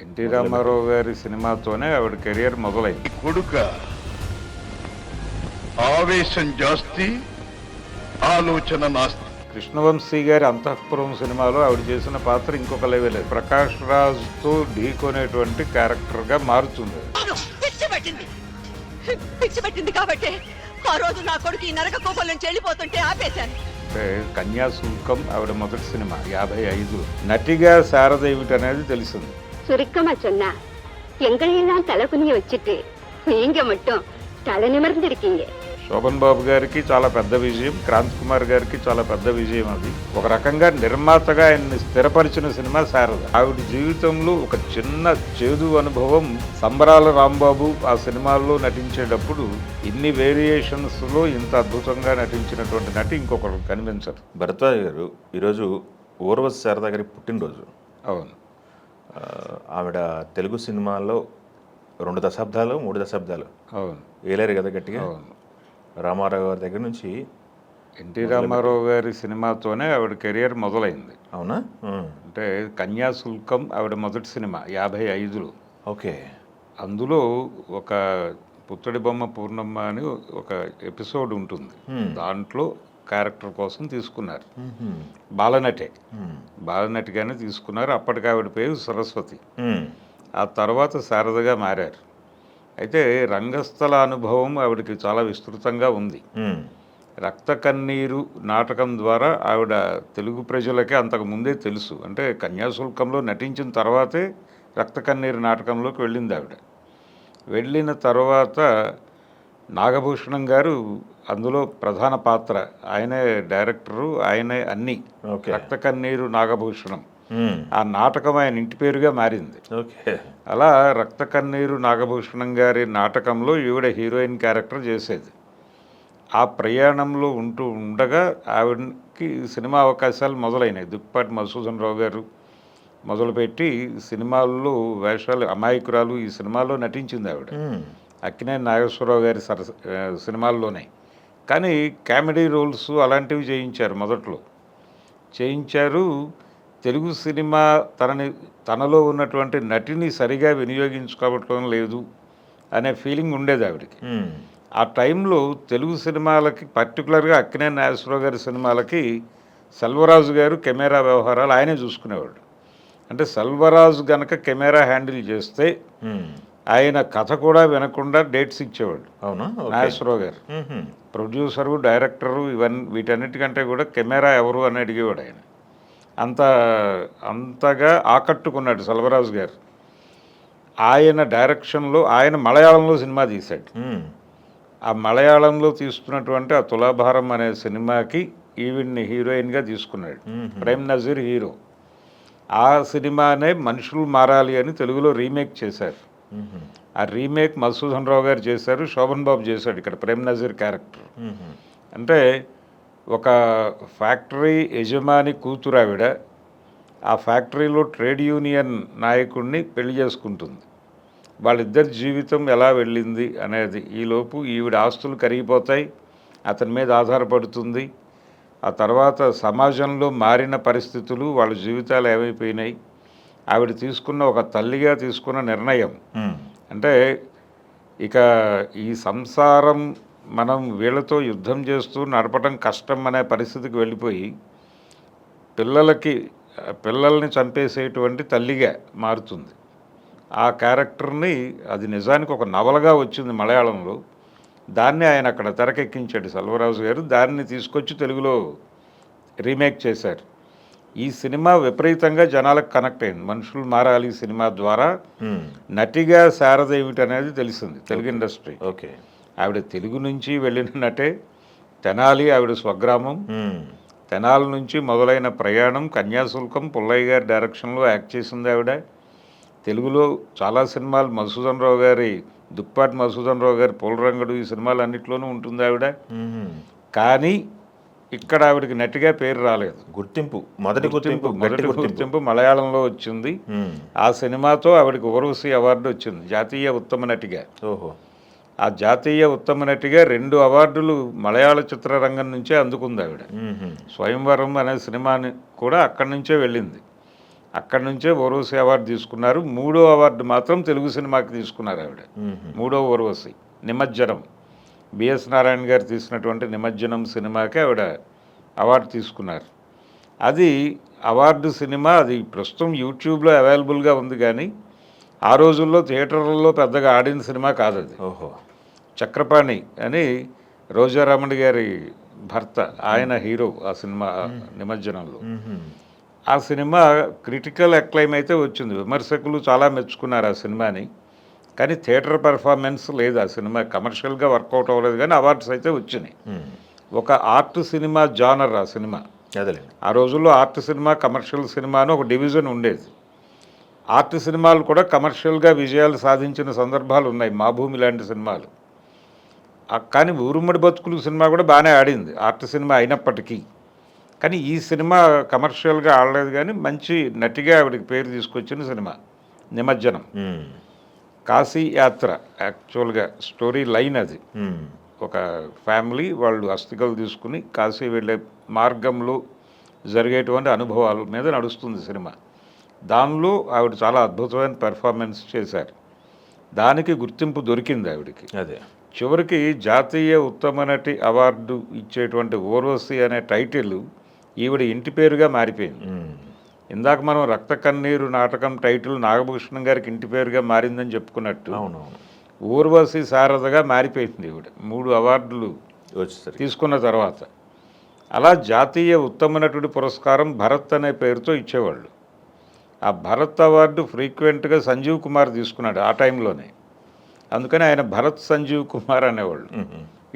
NT Ramarao గారి సినిమాతోనే ఆవిడ కెరియర్ మొదలైంది. కొడుక ఆవేశం జాస్తి, ఆలోచన నాస్తి. కృష్ణవంశీ గారి అంతఃపురం సినిమాలో ఆవిడ చేసిన పాత్ర ఇంకొక లెవెల్. ప్రకాష్ రాజ్తో ఢీకొనేటువంటి క్యారెక్టర్గా మారుతుంది. పిచ్చి పెట్టింది కాబట్టి ఆ రోజు నా కొడుకు ఈ నరక కోపం నుంచి వెళ్ళిపోతుంటే ఆపేశాను. అంటే కన్యాశుల్కం ఆవిడ మొదటి సినిమా 55. నటిగా శారద ఏమిటనేది తెలిసింది. சுருக்கமா சொன்னா எங்களையெல்லாம் தலை குனிய வச்சுட்டு நீங்க மட்டும் தலை நிமிர்ந்து இருக்கீங்க. శోభన్ బాబు గారికి చాలా పెద్ద విజయం, క్రాంతి కుమార్ గారికి చాలా పెద్ద విజయం. అది ఒక రకంగా నిర్మాతగా ఆయన్ని స్థిరపరిచిన సినిమా శారద. ఆవిడ జీవితంలో ఒక చిన్న చేదు అనుభవం. సంబరాల రాంబాబు ఆ సినిమాల్లో నటించేటప్పుడు ఇన్ని వేరియేషన్స్లో ఇంత అద్భుతంగా నటించినటువంటి నటి ఇంకొకరు కనిపించరు. భరద్వాజ్ గారు ఈరోజు ఊర్వశి శారద గారి పుట్టినరోజు. అవును. ఆవిడ తెలుగు సినిమాల్లో 2 దశాబ్దాలు 3 దశాబ్దాలు అవును వేలేరు కదా గట్టిగా. అవును. రామారావు గారి దగ్గర నుంచి ఎన్టీ రామారావు గారి సినిమాతోనే ఆవిడ కెరియర్ మొదలైంది. అవునా? అంటే కన్యాశుల్కం ఆవిడ మొదటి సినిమా 55లో. ఓకే. అందులో ఒక పుత్తడి బొమ్మ పూర్ణమ్మ అని ఒక ఎపిసోడ్ ఉంటుంది. దాంట్లో క్యారెక్టర్ కోసం తీసుకున్నారు. బాలనటే, బాలనటిగానే తీసుకున్నారు. అప్పటికి ఆవిడ పేరు సరస్వతి. ఆ తర్వాత శారదగా మారారు. అయితే రంగస్థల అనుభవం ఆవిడకి చాలా విస్తృతంగా ఉంది. రక్త కన్నీరు నాటకం ద్వారా ఆవిడ తెలుగు ప్రజలకే అంతకు ముందే తెలుసు. అంటే కన్యాశుల్కంలో నటించిన తర్వాతే రక్త కన్నీరు నాటకంలోకి వెళ్ళింది ఆవిడ. వెళ్ళిన తర్వాత నాగభూషణం గారు అందులో ప్రధాన పాత్ర. ఆయనే డైరెక్టరు, ఆయనే అన్నీ. రక్త కన్నీరు నాగభూషణం ఆ నాటకం ఆయన ఇంటి పేరుగా మారింది. ఓకే. అలా రక్త కన్నీరు నాగభూషణం గారి నాటకంలో ఈవిడ హీరోయిన్ క్యారెక్టర్ చేసేది. ఆ ప్రయాణంలో ఉంటూ ఉండగా ఆవిడకి సినిమా అవకాశాలు మొదలైనాయి. దుక్పాటి మధుసూదన్ రావు గారు మొదలుపెట్టి సినిమాల్లో వేషాలు, అమాయకురాలు ఈ సినిమాలో నటించింది ఆవిడ. అక్కినేని నాగేశ్వరరావు గారి సినిమాల్లోనే. కానీ కామెడీ రోల్స్ అలాంటివి చేయించారు. మొదట్లో చేయించారు. తెలుగు సినిమా తనలో ఉన్నటువంటి నటిని సరిగా వినియోగించుకోవటం లేదు అనే ఫీలింగ్ ఉండేది ఆవిడకి. ఆ టైంలో తెలుగు సినిమాలకి, పర్టికులర్గా అక్కినేని నాగేశ్వరరావు గారి సినిమాలకి సెల్వరాజు గారు కెమెరా వ్యవహారాలు ఆయనే చూసుకునేవాడు. అంటే సెల్వరాజు గనక కెమెరా హ్యాండిల్ చేస్తే ఆయన కథ కూడా వినకుండా డేట్స్ ఇచ్చేవాడు. అవునా? నాగేశ్వరరావు గారు ప్రొడ్యూసరు, డైరెక్టరు, వీటన్నిటికంటే కూడా కెమెరా ఎవరు అని అడిగేవాడు ఆయన. అంతగా ఆకట్టుకున్నాడు సెల్వరాజు గారు. ఆయన డైరెక్షన్లో ఆయన మలయాళంలో సినిమా తీశాడు. ఆ మలయాళంలో తీసుకున్నటువంటి ఆ తులాభారం అనే సినిమాకి ఈవిడ్ని హీరోయిన్గా తీసుకున్నాడు. ప్రేమ్ నజీర్ హీరో. ఆ సినిమానే మనుషులు మారాలి అని తెలుగులో రీమేక్ చేశారు. ఆ రీమేక్ మధుసూదన్ రావు గారు చేశారు, శోభన్ బాబు చేశాడు ఇక్కడ ప్రేమ్ నజీర్ క్యారెక్టర్. అంటే ఒక ఫ్యాక్టరీ యజమాని కూతురు ఆవిడ. ఆ ఫ్యాక్టరీలో ట్రేడ్ యూనియన్ నాయకుడిని పెళ్లి చేసుకుంటుంది. వాళ్ళిద్దరి జీవితం ఎలా వెళ్ళింది అనేది. ఈలోపు ఈవిడ ఆస్తులు కరిగిపోతాయి, అతని మీద ఆధారపడుతుంది. ఆ తర్వాత సమాజంలో మారిన పరిస్థితులు, వాళ్ళ జీవితాలు ఏమైపోయినాయి. ఆవిడ తీసుకున్న ఒక తల్లిగా తీసుకున్న నిర్ణయం అంటే ఇక ఈ సంసారం మనం వీళ్ళతో యుద్ధం చేస్తూ నడపడం కష్టం అనే పరిస్థితికి వెళ్ళిపోయి పిల్లల్ని చంపేసేటువంటి తల్లిగా మారుతుంది. ఆ క్యారెక్టర్ని అది నిజానికి ఒక నవలగా వచ్చింది మలయాళంలో. దాన్ని ఆయన అక్కడ తెరకెక్కించాడు సెల్వరాజు గారు. దాన్ని తీసుకొచ్చి తెలుగులో రీమేక్ చేశారు. ఈ సినిమా విపరీతంగా జనాలకు కనెక్ట్ అయింది. మనుషులు మారాలి సినిమా ద్వారా నటిగా శారద ఏమిటనేది తెలిసింది తెలుగు ఇండస్ట్రీ. ఓకే. ఆవిడ తెలుగు నుంచి వెళ్ళిన నటే. తెనాలి ఆవిడ స్వగ్రామం. తెనాలి నుంచి మొదలైన ప్రయాణం. కన్యాశుల్కం పుల్లయ్య గారి డైరెక్షన్లో యాక్ట్ చేసింది ఆవిడ. తెలుగులో చాలా సినిమాలు మధుసూదన్ రావు గారి, దుక్పాటి మధుసూదన్ రావు గారి పూలరంగడు ఈ సినిమాలు అన్నింటిలోనూ ఉంటుంది ఆవిడ. కానీ ఇక్కడ ఆవిడకి నటిగా పేరు రాలేదు. మొదటి గుర్తింపు మలయాళంలో వచ్చింది. ఆ సినిమాతో ఆవిడకి ఊర్వశి అవార్డు వచ్చింది, జాతీయ ఉత్తమ నటిగా. ఆ జాతీయ ఉత్తమ నటిగా 2 అవార్డులు మలయాళ చిత్రరంగం నుంచే అందుకుంది ఆవిడ. స్వయంవరం అనే సినిమాని కూడా అక్కడి నుంచే వెళ్ళింది. అక్కడి నుంచే ఓర్వశి అవార్డు తీసుకున్నారు. 3వ అవార్డు మాత్రం తెలుగు సినిమాకి తీసుకున్నారు ఆవిడ. 3వ ఓర్వశి నిమజ్జనం, బిఎస్ నారాయణ గారు తీసినటువంటి నిమజ్జనం సినిమాకి ఆవిడ అవార్డు తీసుకున్నారు. అది అవార్డు సినిమా. అది ప్రస్తుతం యూట్యూబ్లో అవైలబుల్గా ఉంది, కానీ ఆ రోజుల్లో థియేటర్లలో పెద్దగా ఆడిన సినిమా కాదు అది. ఓహో. చక్రపాణి అని రోజారామణి గారి భర్త, ఆయన హీరో ఆ సినిమా నిమజ్జనంలో. ఆ సినిమా క్రిటికల్ అక్లైమ్ అయితే వచ్చింది, విమర్శకులు చాలా మెచ్చుకున్నారు ఆ సినిమాని. కానీ థియేటర్ పెర్ఫార్మెన్స్ లేదు ఆ సినిమా, కమర్షియల్గా వర్కౌట్ అవ్వలేదు, కానీ అవార్డ్స్ అయితే వచ్చినాయి. ఒక ఆర్ట్ సినిమా జానర్ ఆ సినిమా. అదేలేండి. ఆ రోజుల్లో ఆర్ట్ సినిమా, కమర్షియల్ సినిమా అని ఒక డివిజన్ ఉండేది. ఆర్ట్ సినిమాలు కూడా కమర్షియల్గా విజయాలు సాధించిన సందర్భాలు ఉన్నాయి, మా భూమి లాంటి సినిమాలు. కానీ ఊరుమ్మడి బతుకులు సినిమా కూడా బాగానే ఆడింది ఆర్ట్ సినిమా అయినప్పటికీ. కానీ ఈ సినిమా కమర్షియల్గా ఆడలేదు, కానీ మంచి నటిగా ఆవిడకి పేరు తీసుకొచ్చిన సినిమా నిమజ్జనం. కాశీ యాత్ర యాక్చువల్గా స్టోరీ లైన్ అది. ఒక ఫ్యామిలీ వాళ్ళు అస్థికలు తీసుకుని కాశీ వెళ్ళే మార్గంలో జరిగేటువంటి అనుభవాల మీద నడుస్తుంది సినిమా. దానిలో ఆవిడ చాలా అద్భుతమైన పెర్ఫార్మెన్స్ చేశారు, దానికి గుర్తింపు దొరికింది ఆవిడకి. అదే చివరికి జాతీయ ఉత్తమ నటి అవార్డు ఇచ్చేటువంటి ఓర్వశి అనే టైటిల్ ఈవిడ ఇంటి పేరుగా మారిపోయింది. ఇందాక మనం రక్త కన్నీరు నాటకం టైటిల్ నాగభూషణం గారికి ఇంటి పేరుగా మారిందని చెప్పుకున్నట్టు, అవునవును, ఊర్వశి శారదగా మారిపోయింది ఈవిడ 3 అవార్డులు వచ్చేసరికి తీసుకున్న తర్వాత. అలా జాతీయ ఉత్తమ నటుడి పురస్కారం భరత్ అనే పేరుతో ఇచ్చేవాళ్ళు. ఆ భరత్ అవార్డు ఫ్రీక్వెంట్గా సంజీవ్ కుమార్ తీసుకున్నాడు ఆ టైంలోనే, అందుకని ఆయన భరత్ సంజీవ్ కుమార్ అనేవాళ్ళు,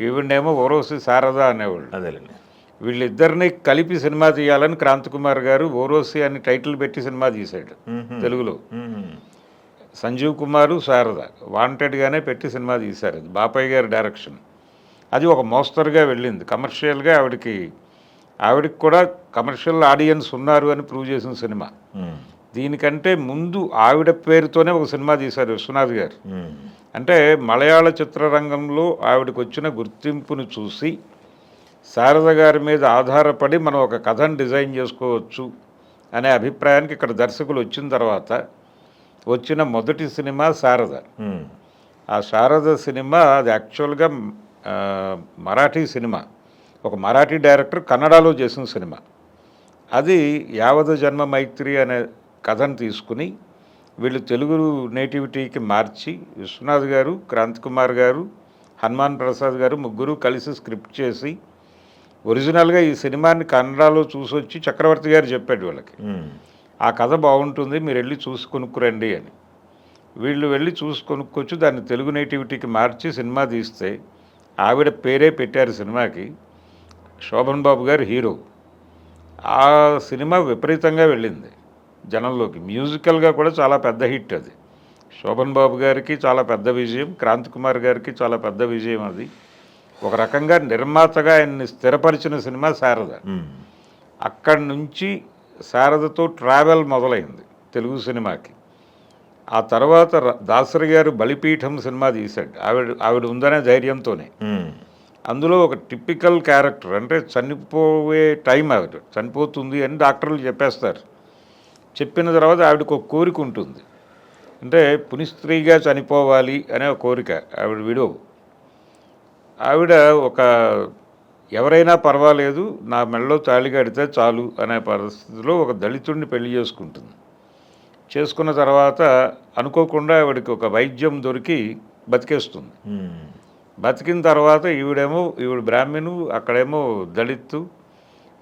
ఈవిడేమో ఓర్వశి శారద అనేవాళ్ళు. అదేలేండి. వీళ్ళిద్దరిని కలిపి సినిమా తీయాలని క్రాంతి కుమార్ గారు ఓర్వశి అని టైటిల్ పెట్టి సినిమా తీశాడు తెలుగులో. సంజీవ్ కుమారు శారద వాంటెడ్గానే పెట్టి సినిమా తీశారు, అది బాపయ్య గారి డైరెక్షన్. అది ఒక మోస్తరుగా వెళ్ళింది, కమర్షియల్గా ఆవిడకి కూడా కమర్షియల్ ఆడియన్స్ ఉన్నారు అని ప్రూవ్ చేసిన సినిమా. దీనికంటే ముందు ఆవిడ పేరుతోనే ఒక సినిమా తీశారు విశ్వనాథ్ గారు. అంటే మలయాళ చిత్రరంగంలో ఆవిడకి వచ్చిన గుర్తింపును చూసి శారద గారి మీద ఆధారపడి మనం ఒక కథను డిజైన్ చేసుకోవచ్చు అనే అభిప్రాయానికి ఇక్కడ దర్శకులు వచ్చిన తర్వాత వచ్చిన మొదటి సినిమా శారద. ఆ శారద సినిమా అది యాక్చువల్గా మరాఠీ సినిమా, ఒక మరాఠీ డైరెక్టర్ కన్నడలో చేసిన సినిమా. అది యావద జన్మ మైత్రి అనే కథను తీసుకుని వీళ్ళు తెలుగు నేటివిటీకి మార్చి విశ్వనాథ్ గారు, క్రాంతి కుమార్ గారు, హనుమాన్ ప్రసాద్ గారు ముగ్గురు కలిసి స్క్రిప్ట్ చేసి ఒరిజినల్గా ఈ సినిమాని కన్నడలో చూసొచ్చి చక్రవర్తి గారు చెప్పాడు వాళ్ళకి, ఆ కథ బాగుంటుంది మీరు వెళ్ళి చూసి కొనుక్కురండి అని. వీళ్ళు వెళ్ళి చూసి కొనుక్కొచ్చి దాన్ని తెలుగు నేటివిటీకి మార్చి సినిమా తీస్తే ఆవిడ పేరే పెట్టారు సినిమాకి, శోభన్ బాబు గారు హీరో. ఆ సినిమా విపరీతంగా వెళ్ళింది జనంలోకి, మ్యూజికల్గా కూడా చాలా పెద్ద హిట్ అది. శోభన్ బాబు గారికి చాలా పెద్ద విజయం, క్రాంతి కుమార్ గారికి చాలా పెద్ద విజయం. అది ఒక రకంగా నిర్మాతగా ఆయన్ని స్థిరపరిచిన సినిమా శారద. అక్కడి నుంచి శారదతో ట్రావెల్ మొదలైంది తెలుగు సినిమాకి. ఆ తర్వాత దాసరి గారు బలిపీఠం సినిమా తీశాడు ఆవిడ ఉందనే ధైర్యంతోనే. అందులో ఒక టిపికల్ క్యారెక్టర్, అంటే చనిపోయే టైం, ఆవిడ చనిపోతుంది అని డాక్టర్లు చెప్పేస్తారు. చెప్పిన తర్వాత ఆవిడకు ఒక కోరిక ఉంటుంది, అంటే పునిస్త్రీగా చనిపోవాలి అనే ఒక కోరిక. ఆవిడ విడో, ఆవిడ ఒక ఎవరైనా పర్వాలేదు నా మెడలో తాళి కడితే చాలు అనే పరిస్థితిలో ఒక దళితుడిని పెళ్లి చేసుకుంటుంది. చేసుకున్న తర్వాత అనుకోకుండా ఆవిడకి ఒక వైద్యం దొరికి బతికేస్తుంది. బతికిన తర్వాత ఈవిడ బ్రాహ్మణు, అక్కడేమో దళితు,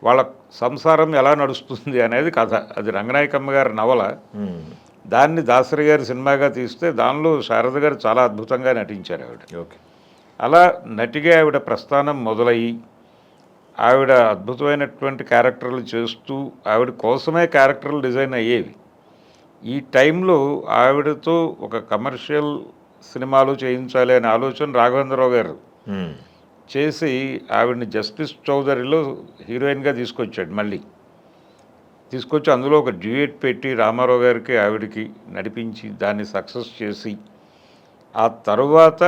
వాళ్ళ సంసారం ఎలా నడుస్తుంది అనేది కథ. అది రంగనాయకమ్మ గారి నవల. దాన్ని దాసరి గారి సినిమాగా తీస్తే దానిలో శారద గారు చాలా అద్భుతంగా నటించారు ఆవిడ. ఓకే. అలా నటిగా ఆవిడ ప్రస్థానం మొదలయ్యి ఆవిడ అద్భుతమైనటువంటి క్యారెక్టర్లు చేస్తూ ఆవిడ కోసమే క్యారెక్టర్లు డిజైన్ అయ్యేవి. ఈ టైంలో ఆవిడతో ఒక కమర్షియల్ సినిమాలు చేయించాలి అనే ఆలోచన రాఘవేంద్రరావు గారు చేసి ఆవిడని జస్టిస్ చౌదరిలో హీరోయిన్గా తీసుకొచ్చాడు. మళ్ళీ తీసుకొచ్చి అందులో ఒక డ్యూయట్ పెట్టి రామారావు గారికి ఆవిడకి నడిపించి దాన్ని సక్సెస్ చేసి, ఆ తరువాత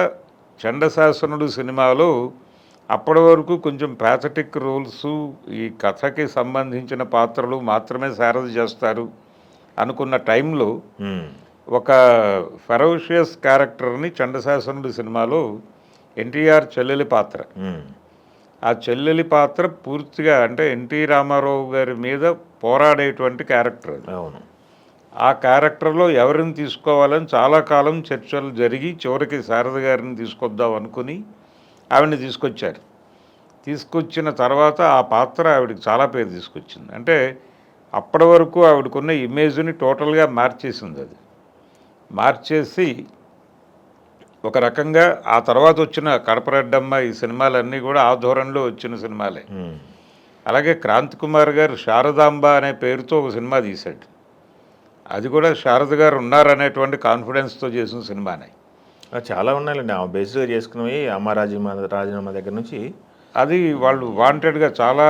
చండశాసనుడు సినిమాలో అప్పటి వరకు కొంచెం ప్యాథటిక్ రోల్స్, ఈ కథకి సంబంధించిన పాత్రలు మాత్రమే శారద చేస్తారు అనుకున్న టైంలో ఒక ఫెరోషియస్ క్యారెక్టర్ని చండశాసనుడి సినిమాలో ఎన్టీఆర్ చెల్లెలి పాత్ర, ఆ చెల్లెలి పాత్ర పూర్తిగా అంటే ఎన్టీ రామారావు గారి మీద పోరాడేటువంటి క్యారెక్టర్ అది. అవును. ఆ క్యారెక్టర్లో ఎవరిని తీసుకోవాలని చాలా కాలం చర్చలు జరిగి చివరికి శారద గారిని తీసుకొద్దాం అనుకుని ఆవిడని తీసుకొచ్చారు. తీసుకొచ్చిన తర్వాత ఆ పాత్ర ఆవిడకి చాలా పేరు తీసుకొచ్చింది. అంటే అప్పటి వరకు ఆవిడకున్న ఇమేజ్ని టోటల్గా మార్చేసింది. అది మార్చేసి ఒక రకంగా ఆ తర్వాత వచ్చిన కడపరెడ్డమ్మ ఈ సినిమాలన్నీ కూడా ఆ ధోరణిలో వచ్చిన సినిమాలే. అలాగే క్రాంతి కుమార్ గారు శారదాంబ అనే పేరుతో ఒక సినిమా తీశాడు. అది కూడా శారద గారు ఉన్నారనేటువంటి కాన్ఫిడెన్స్తో చేసిన సినిమానే. చాలా ఉన్నాయండి ఆ బేస్గా చేసుకున్నవి. అమ్మ రాజీనామా దగ్గర నుంచి అది వాళ్ళు వాంటెడ్గా చాలా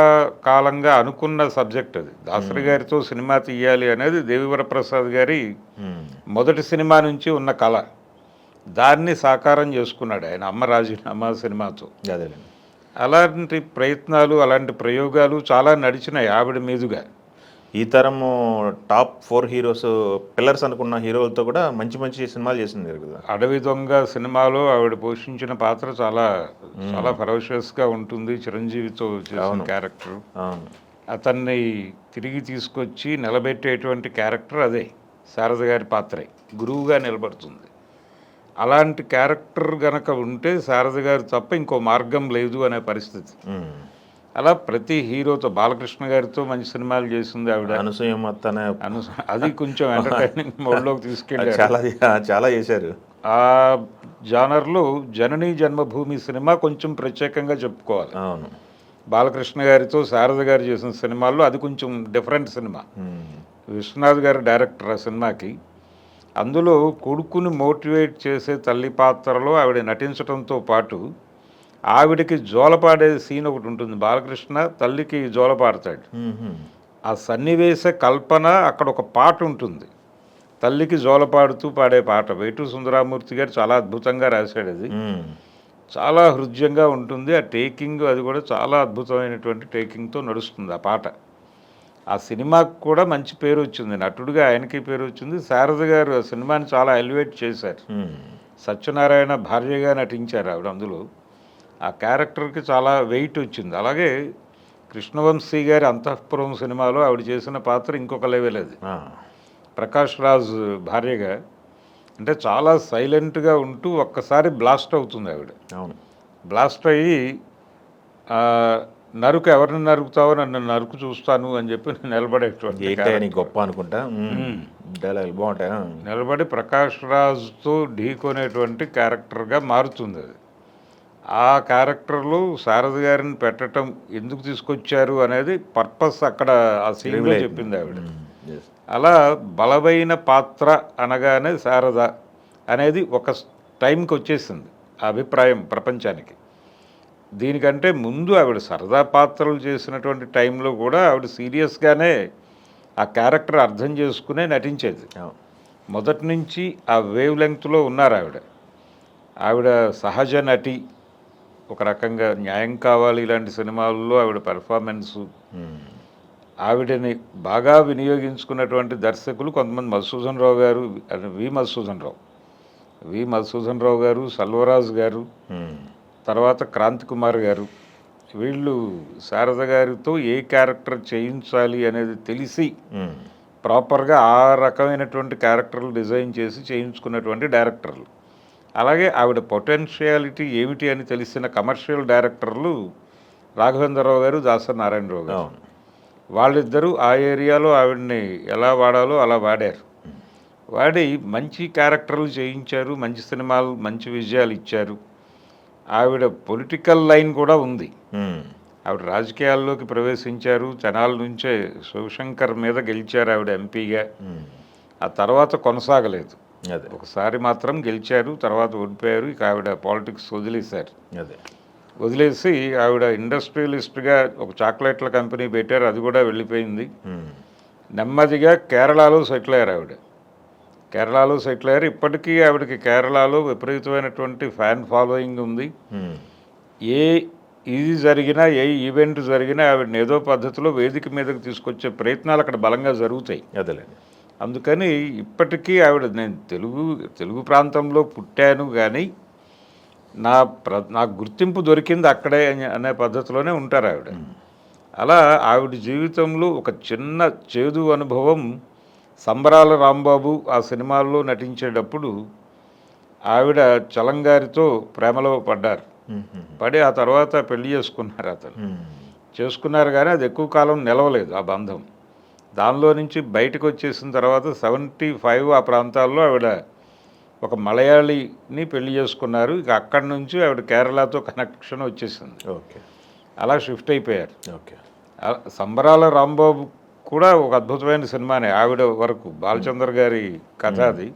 కాలంగా అనుకున్న సబ్జెక్ట్. అది దాసరి గారితో సినిమా తీయాలి అనేది దేవివర ప్రసాద్ గారి మొదటి సినిమా నుంచి ఉన్న కళ. దాన్ని సాకారం చేసుకున్నాడు ఆయన అమ్మ రాజీనామా సినిమాతో. అదేనండి. అలాంటి ప్రయత్నాలు అలాంటి ప్రయోగాలు చాలా నడిచినాయి ఆవిడ మీదుగా. ఈ తరము టాప్ 4 హీరోస్ పిల్లర్స్ అనుకున్న హీరోలతో కూడా మంచి మంచి సినిమాలు చేసింది కదా. అడవి దొంగ సినిమాలో ఆవిడ పోషించిన పాత్ర చాలా చాలా ఫెరోషియస్గా ఉంటుంది. చిరంజీవితో చేసిన క్యారెక్టర్, అతన్ని తిరిగి తీసుకొచ్చి నిలబెట్టేటువంటి క్యారెక్టర్ అదే శారద గారి పాత్రే, గురువుగా నిలబడుతుంది. అలాంటి క్యారెక్టర్ గనక ఉంటే శారద గారు తప్ప ఇంకో మార్గం లేదు అనే పరిస్థితి. అలా ప్రతి హీరోతో, బాలకృష్ణ గారితో మంచి సినిమాలు చేసింది ఆవిడ. అది కొంచెం ఎంటర్టైనింగ్ మోడ్లోకి తీసుకెళ్ళారు. చాలా చేశారు. ఆ జానర్లో జననీ జన్మభూమి సినిమా కొంచెం ప్రత్యేకంగా చెప్పుకోవాలి. అవును. బాలకృష్ణ గారితో శారద గారు చేసిన సినిమాల్లో అది కొంచెం డిఫరెంట్ సినిమా. విశ్వనాథ్ గారు డైరెక్టర్ ఆ సినిమాకి. అందులో కొడుకుని మోటివేట్ చేసే తల్లి పాత్రలో ఆవిడ నటించడంతో పాటు ఆవిడకి జోలపాడే సీన్ ఒకటి ఉంటుంది. బాలకృష్ణ తల్లికి జోలపాడతాడు. ఆ సన్నివేశ కల్పన అక్కడ ఒక పాట ఉంటుంది, తల్లికి జోలపాడుతూ పాడే పాట. వేటూరి సుందరరామూర్తి గారు చాలా అద్భుతంగా రాశాడు. అది చాలా హృద్యంగా ఉంటుంది. ఆ టేకింగ్ అది కూడా చాలా అద్భుతమైనటువంటి టేకింగ్తో నడుస్తుంది ఆ పాట. ఆ సినిమాకు కూడా మంచి పేరు వచ్చింది, నటుడిగా ఆయనకి పేరు వచ్చింది. శారద గారు ఆ సినిమాని చాలా ఎలివేట్ చేశారు. సత్యనారాయణ భార్యగా నటించారు ఆవిడ అందులో. ఆ క్యారెక్టర్కి చాలా వెయిట్ వచ్చింది. అలాగే కృష్ణవంశీ గారి అంతఃపురం సినిమాలో ఆవిడ చేసిన పాత్ర ఇంకొక లెవెల్. అది ప్రకాష్ రాజ్ భార్యగా. అంటే చాలా సైలెంట్గా ఉంటూ ఒక్కసారి బ్లాస్ట్ అవుతుంది ఆవిడ. బ్లాస్ట్ అయ్యి నరుకు ఎవరిని నరుకుతావో నన్ను నరుకు చూస్తాను అని చెప్పి నిలబడేటువంటి గొప్ప అనుకుంటా బాగుంటాయి. నిలబడి ప్రకాష్ రాజ్తో ఢీకొనేటువంటి క్యారెక్టర్గా మారుతుంది అది. ఆ క్యారెక్టర్లో శారద గారిని పెట్టడం ఎందుకు తీసుకొచ్చారు అనేది పర్పస్ అక్కడ ఆ సీన్లో చెప్పింది ఆవిడ. అలా బలమైన పాత్ర అనగానే శారద అనేది ఒక టైంకి వచ్చేసింది ఆ అభిప్రాయం ప్రపంచానికి. దీనికంటే ముందు ఆవిడ సరదా పాత్రలు చేసినటువంటి టైంలో కూడా ఆవిడ సీరియస్గానే ఆ క్యారెక్టర్ అర్థం చేసుకునే నటించేది. మొదటి నుంచి ఆ వేవ్ లెంగ్త్లో ఉన్నారు ఆవిడ. ఆవిడ సహజ నటి. ఒక రకంగా న్యాయం కావాలి ఇలాంటి సినిమాల్లో ఆవిడ పెర్ఫార్మెన్సు, ఆవిడని బాగా వినియోగించుకున్నటువంటి దర్శకులు కొంతమంది. మధుసూదన్ రావు గారు, వి మధుసూదన్ రావు గారు, సెల్వరాజు గారు, తర్వాత క్రాంతి కుమార్ గారు. వీళ్ళు శారద గారితో ఏ క్యారెక్టర్ చేయించాలి అనేది తెలిసి ప్రాపర్గా ఆ రకమైనటువంటి క్యారెక్టర్లు డిజైన్ చేసి చేయించుకున్నటువంటి డైరెక్టర్లు. అలాగే ఆవిడ పొటెన్షియాలిటీ ఏమిటి అని తెలిసిన కమర్షియల్ డైరెక్టర్లు రాఘవేంద్రరావు గారు, దాసరి నారాయణరావు గారు. వాళ్ళిద్దరూ ఆ ఏరియాలో ఆవిడని ఎలా వాడాలో అలా వాడారు. వాడి మంచి క్యారెక్టర్లు చేయించారు, మంచి సినిమాలు, మంచి విజయాలు ఇచ్చారు. ఆవిడ పొలిటికల్ లైన్ కూడా ఉంది. ఆవిడ రాజకీయాల్లోకి ప్రవేశించారు. తెనాల నుంచే శివశంకర్ మీద గెలిచారు ఆవిడ ఎంపీగా. ఆ తర్వాత కొనసాగలేదు. ఒకసారి మాత్రం గెలిచారు, తర్వాత ఓడిపోయారు. ఇక ఆవిడ పాలిటిక్స్ వదిలేశారు. వదిలేసి ఆవిడ ఇండస్ట్రియలిస్ట్గా ఒక చాక్లెట్ల కంపెనీ పెట్టారు, అది కూడా వెళ్ళిపోయింది. నెమ్మదిగా కేరళలో సెటిల్ అయ్యారు ఆవిడ. కేరళలో సెటిల్ అయ్యారు. ఇప్పటికీ ఆవిడకి కేరళలో విపరీతమైనటువంటి ఫ్యాన్ ఫాలోయింగ్ ఉంది. ఏ ఇది జరిగినా, ఏ ఈవెంట్ జరిగినా ఆవిడని ఏదో పద్ధతిలో వేదిక మీదకి తీసుకొచ్చే ప్రయత్నాలు అక్కడ బలంగా జరుగుతాయి. అందుకని ఇప్పటికీ ఆవిడ నేను తెలుగు ప్రాంతంలో పుట్టాను కానీ నాకు గుర్తింపు దొరికింది అక్కడే అనే పద్ధతిలోనే ఉంటారు ఆవిడ. అలా ఆవిడ జీవితంలో ఒక చిన్న చేదు అనుభవం సంబరాల రాంబాబు ఆ సినిమాల్లో నటించేటప్పుడు ఆవిడ చలంగారితో ప్రేమలో పడ్డారు. పడి ఆ తర్వాత పెళ్లి చేసుకున్నారు. చేసుకున్నారు కానీ అది ఎక్కువ కాలం నిలవలేదు ఆ బంధం. దానిలో నుంచి బయటకు వచ్చేసిన తర్వాత 75 ఆ ప్రాంతాల్లో ఆవిడ ఒక మలయాళీని పెళ్లి చేసుకున్నారు. ఇక అక్కడి నుంచి ఆవిడ కేరళతో కనెక్షన్ వచ్చేసింది. ఓకే, అలా షిఫ్ట్ అయిపోయారు. ఓకే. సంబరాల రాంబాబు కూడా ఒక అద్భుతమైన సినిమానే. ఆవిడ వరకు బాలచంద్ర గారి కథ అది.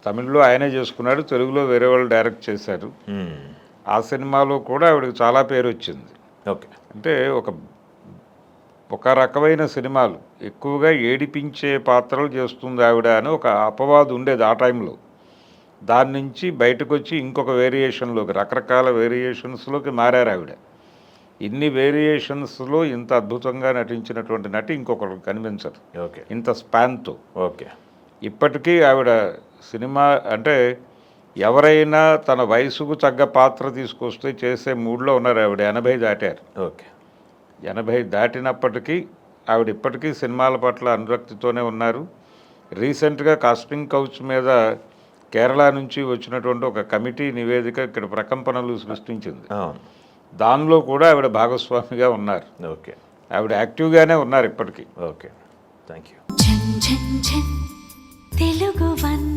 తమిళ్లో ఆయనే చేసుకున్నాడు, తెలుగులో వేరే వాళ్ళు డైరెక్ట్ చేశారు. ఆ సినిమాలో కూడా ఆవిడకి చాలా పేరు వచ్చింది. ఓకే. అంటే ఒక రకమైన సినిమాలు ఎక్కువగా ఏడిపించే పాత్రలు చేస్తుంది ఆవిడ అని ఒక అపవాదు ఉండేది ఆ టైంలో. దాని నుంచి బయటకు వచ్చి ఇంకొక వేరియేషన్లోకి, రకరకాల వేరియేషన్స్లోకి మారారు ఆవిడ. ఇన్ని వేరియేషన్స్లో ఇంత అద్భుతంగా నటించినటువంటి నటి ఇంకొకరు కనిపించరు. ఓకే, ఇంత స్పాన్తో. ఓకే. ఇప్పటికీ ఆవిడ సినిమా అంటే ఎవరైనా తన వయసుకు తగ్గ పాత్ర తీసుకొస్తే చేసే మూడ్లో ఉన్నారు ఆవిడ. 80 దాటారు. ఓకే. 80 దాటినప్పటికీ ఆవిడ ఇప్పటికీ సినిమాల పట్ల అనురక్తితోనే ఉన్నారు. రీసెంట్గా కాస్టింగ్ కౌచ్ మీద కేరళ నుంచి వచ్చినటువంటి ఒక కమిటీ నివేదిక ఇక్కడ ప్రకంపనలు సృష్టించింది. దానిలో కూడా ఆవిడ భాగస్వామిగా ఉన్నారు. ఓకే. ఆవిడ యాక్టివ్గానే ఉన్నారు ఇప్పటికీ. Okay, thank you. Telugu one